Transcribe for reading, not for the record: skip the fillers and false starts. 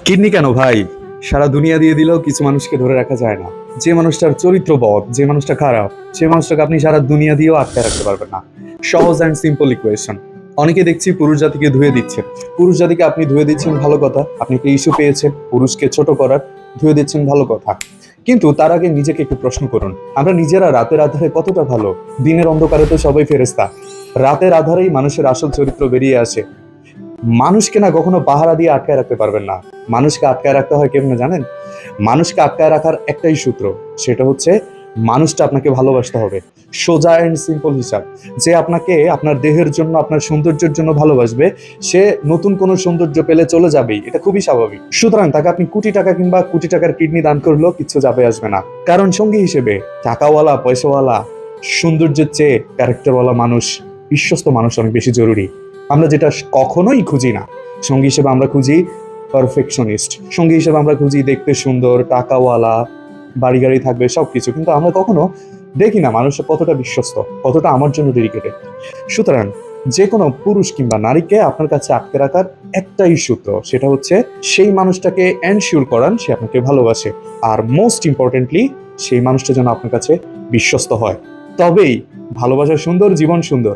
Kidney কেন ভাই? সারা দুনিয়া দিয়ে দিলেও কিছু মানুষকে ধরে রাখা যায় না। যে মানুষটার চরিত্রবধ, যে মানুষটা খারাপ, সে মানুষটাকে আপনি সারা দুনিয়া দিয়েও আটকায় রাখতে পারবেন না। সহজ অ্যান্ড সিম্পল ইকুয়েশন। অনেকে দেখছি পুরুষ জাতিকে ধুয়ে দিচ্ছেন। পুরুষ জাতিকে আপনি ধুয়ে দিচ্ছেন ভালো কথা, আপনি একটা ইস্যু পেয়েছেন পুরুষকে ছোট করার, ধুয়ে দিচ্ছেন ভালো কথা। কিন্তু তার আগে নিজেকে একটু প্রশ্ন করুন, আমরা নিজেরা রাতের আধারে কতটা ভালো? দিনের অন্ধকারে তো সবাই ফেরেশতা। রাতের আধারেই মানুষের আসল চরিত্র বেরিয়ে আসে। মানুষকে না কখনো পাহারা দিয়ে আটকায় রাখতে পারবেন না। মানুষকে আটকায় রাখতে হয় কেমনে জানেন? মানুষকে আটকায় রাখার একটাই সূত্র, সেটা হচ্ছে মানুষটা আপনাকে ভালোবাসতে হবে। সোজা অ্যান্ড সিম্পল হিসাব। যে আপনাকে আপনার দেহের জন্য, আপনার সৌন্দর্যের জন্য ভালোবাসবে, সে নতুন কোনো সৌন্দর্য পেলে চলে যাবেই, এটা খুবই স্বাভাবিক। সুতরাং তাকে আপনি কোটি টাকা কিংবা কোটি টাকার কিডনি দান করলেও কিচ্ছু যাবে আসবে না। কারণ সঙ্গী হিসেবে টাকাওয়ালা, পয়সাওয়ালা, সৌন্দর্যের চেয়ে ক্যারেক্টারওয়ালা মানুষ, বিশ্বস্ত মানুষ অনেক বেশি জরুরি। আমরা যেটা কখনোই খুঁজি না সঙ্গী হিসেবে, আমরা খুঁজি পারফেকশনিস্ট। সঙ্গী হিসেবে আমরা খুঁজি দেখতে সুন্দর, টাকাওয়ালা, বাড়ি গাড়ি থাকবে, সবকিছু। কিন্তু আমরা কখনো দেখি না মানুষটা কতটা বিশ্বস্ত, কতটা আমার জন্য ডেডিকেটেড। সুতরাং যে কোনো পুরুষ কিংবা নারীকে আপনার কাছে আটকে রাখার একটাই সূত্র, সেটা হচ্ছে সেই মানুষটাকে এনশিওর করান সে আপনাকে ভালোবাসে। আর মোস্ট ইম্পর্টেন্টলি, সেই মানুষটা যেন আপনার কাছে বিশ্বস্ত হয়। তবেই ভালোবাসা সুন্দর, জীবন সুন্দর।